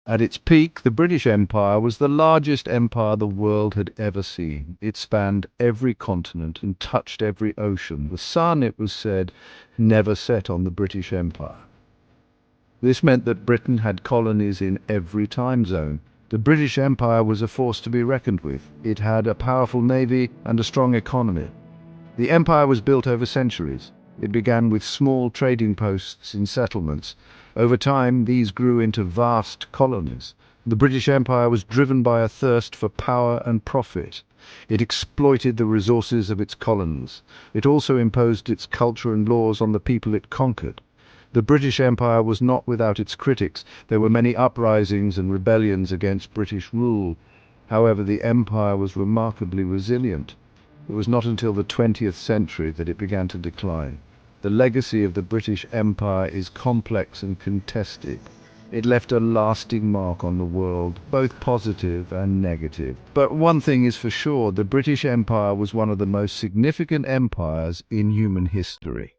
At its peak, the British Empire was the largest empire the world had ever seen. It spanned every continent and touched every ocean. The sun, it was said, never set on the British Empire. This meant that Britain had colonies in every time zone. The British Empire was a force to be reckoned with. It had a powerful navy and a strong economy. The empire was built over centuries. It began with small trading posts in settlements. Over time, these grew into vast colonies. The British Empire was driven by a thirst for power and profit. It exploited the resources of its colonies. It also imposed its culture and laws on the people it conquered. The British Empire was not without its critics. There were many uprisings and rebellions against British rule. However, the empire was remarkably resilient. It was not until the 20th century that it began to decline. The legacy of the British Empire is complex and contested. It left a lasting mark on the world, both positive and negative. But one thing is for sure, the British Empire was one of the most significant empires in human history.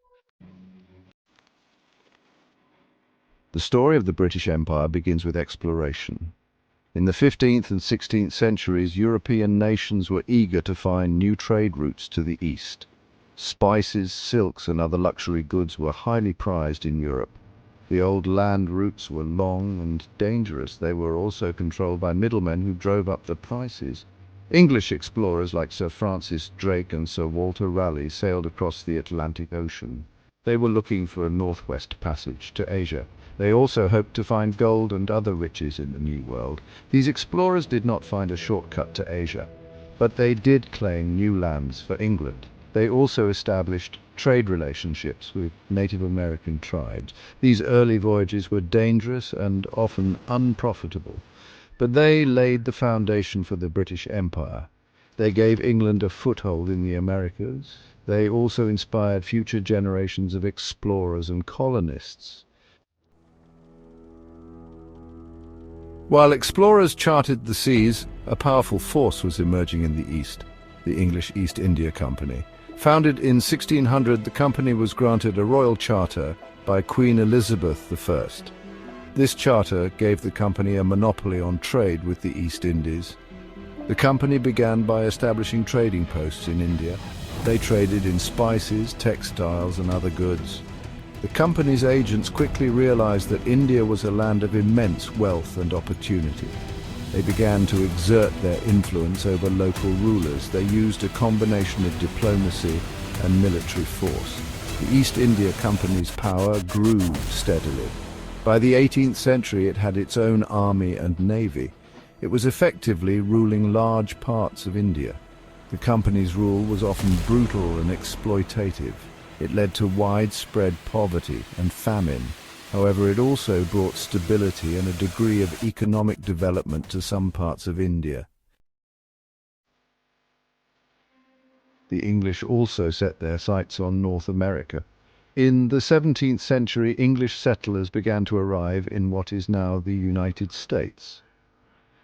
The story of the British Empire begins with exploration. In the 15th and 16th centuries, European nations were eager to find new trade routes to the east. Spices, silks, and other luxury goods were highly prized in Europe. The old land routes were long and dangerous. They were also controlled by middlemen who drove up the prices. English explorers like Sir Francis Drake and Sir Walter Raleigh sailed across the Atlantic Ocean. They were looking for a northwest passage to Asia. They also hoped to find gold and other riches in the New World. These explorers did not find a shortcut to Asia, but they did claim new lands for England. They also established trade relationships with Native American tribes. These early voyages were dangerous and often unprofitable, but they laid the foundation for the British Empire. They gave England a foothold in the Americas. They also inspired future generations of explorers and colonists. While explorers charted the seas, a powerful force was emerging in the East, the English East India Company. Founded in 1600, the company was granted a royal charter by Queen Elizabeth I. This charter gave the company a monopoly on trade with the East Indies. The company began by establishing trading posts in India. They traded in spices, textiles, and other goods. The company's agents quickly realized that India was a land of immense wealth and opportunity. They began to exert their influence over local rulers. They used a combination of diplomacy and military force. The East India Company's power grew steadily. By the 18th century, it had its own army and navy. It was effectively ruling large parts of India. The company's rule was often brutal and exploitative. It led to widespread poverty and famine. However, it also brought stability and a degree of economic development to some parts of India. The English also set their sights on North America. In the 17th century, English settlers began to arrive in what is now the United States.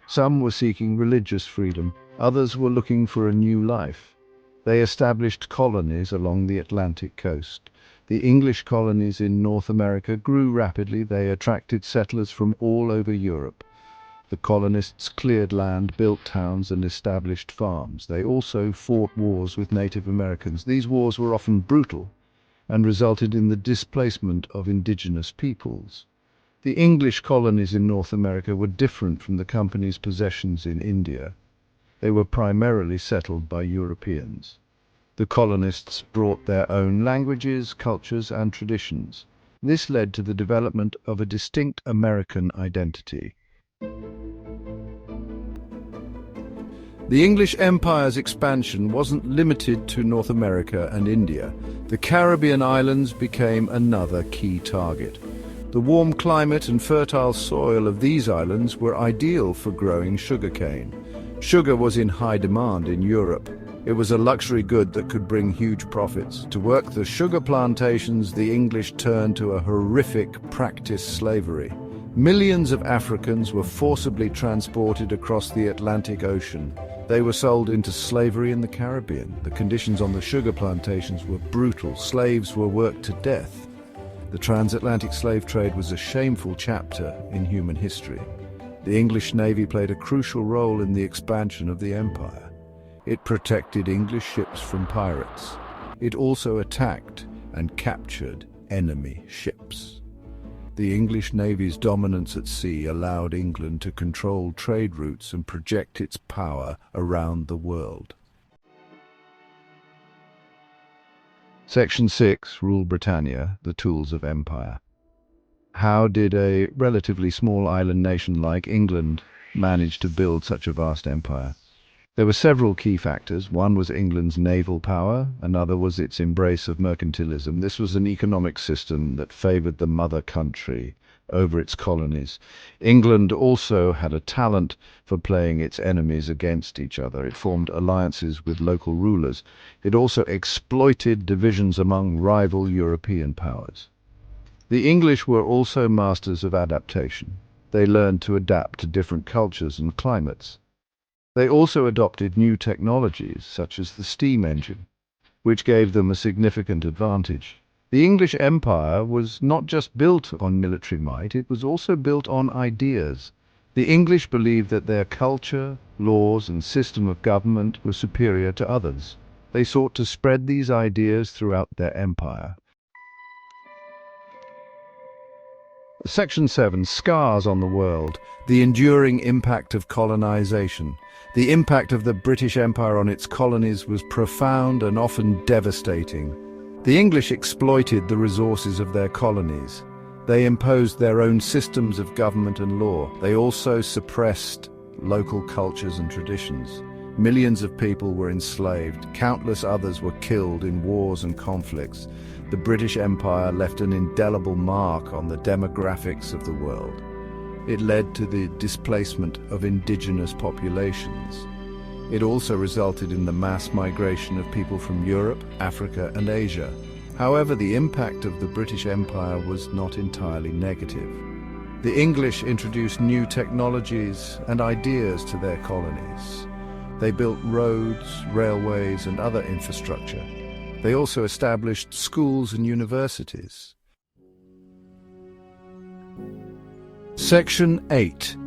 Some were seeking religious freedom, others were looking for a new life. They established colonies along the Atlantic coast. The English colonies in North America grew rapidly. They attracted settlers from all over Europe. The colonists cleared land, built towns, and established farms. They also fought wars with Native Americans. These wars were often brutal and resulted in the displacement of indigenous peoples. The English colonies in North America were different from the company's possessions in India. They were primarily settled by Europeans. The colonists brought their own languages, cultures, and traditions. This led to the development of a distinct American identity. The English Empire's expansion wasn't limited to North America and India. The Caribbean islands became another key target. The warm climate and fertile soil of these islands were ideal for growing sugarcane. Sugar was in high demand in Europe. It was a luxury good that could bring huge profits. To work the sugar plantations, the English turned to a horrific practice slavery. Millions of Africans were forcibly transported across the Atlantic Ocean. They were sold into slavery in the Caribbean. The conditions on the sugar plantations were brutal. Slaves were worked to death. The transatlantic slave trade was a shameful chapter in human history. The English Navy played a crucial role in the expansion of the empire. It protected English ships from pirates. It also attacked and captured enemy ships. The English Navy's dominance at sea allowed England to control trade routes and project its power around the world. Section 6. Rule Britannia, the tools of empire. How did a relatively small island nation like England manage to build such a vast empire? There were several key factors. One was England's naval power, another was its embrace of mercantilism. This was an economic system that favored the mother country over its colonies. England also had a talent for playing its enemies against each other. It formed alliances with local rulers. It also exploited divisions among rival European powers. The English were also masters of adaptation. They learned to adapt to different cultures and climates. They also adopted new technologies, such as the steam engine, which gave them a significant advantage. The English Empire was not just built on military might, it was also built on ideas. The English believed that their culture, laws, and system of government were superior to others. They sought to spread these ideas throughout their empire. Section 7. Scars on the world. The enduring impact of colonization. The impact of the British Empire on its colonies was profound and often devastating. The English exploited the resources of their colonies. They imposed their own systems of government and law. They also suppressed local cultures and traditions. Millions of people were enslaved. Countless others were killed in wars and conflicts. The British Empire left an indelible mark on the demographics of the world. It led to the displacement of indigenous populations. It also resulted in the mass migration of people from Europe, Africa, and Asia. However, the impact of the British Empire was not entirely negative. The English introduced new technologies and ideas to their colonies. They built roads, railways, and other infrastructure. They also established schools and universities. Section 8.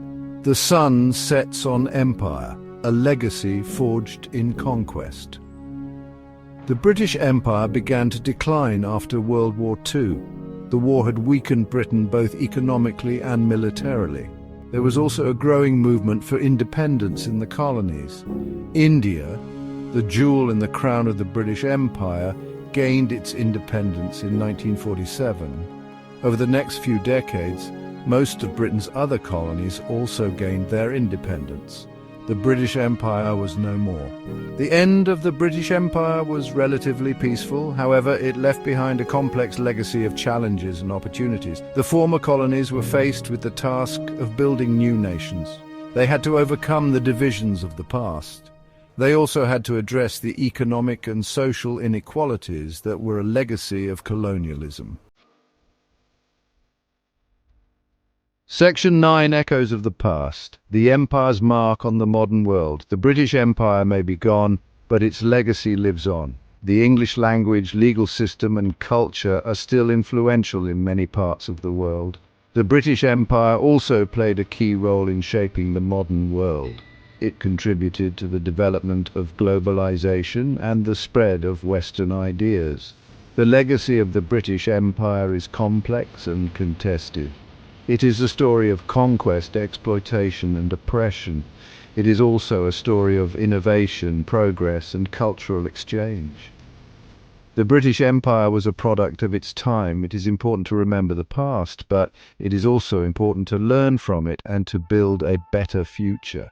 The sun sets on empire, a legacy forged in conquest. The British Empire began to decline after World War II. The war had weakened Britain both economically and militarily. There was also a growing movement for independence in the colonies. India, the jewel in the crown of the British Empire, gained its independence in 1947. Over the next few decades, most of Britain's other colonies also gained their independence. The British Empire was no more. The end of the British Empire was relatively peaceful. However, it left behind a complex legacy of challenges and opportunities. The former colonies were faced with the task of building new nations. They had to overcome the divisions of the past. They also had to address the economic and social inequalities that were a legacy of colonialism. Section 9. Echoes of the past. The Empire's mark on the modern world. The British Empire may be gone, but its legacy lives on. The English language, legal system, and culture are still influential in many parts of the world. The British Empire also played a key role in shaping the modern world. It contributed to the development of globalization and the spread of Western ideas. The legacy of the British Empire is complex and contested. It is a story of conquest, exploitation, and oppression. It is also a story of innovation, progress, and cultural exchange. The British Empire was a product of its time. It is important to remember the past, but it is also important to learn from it and to build a better future.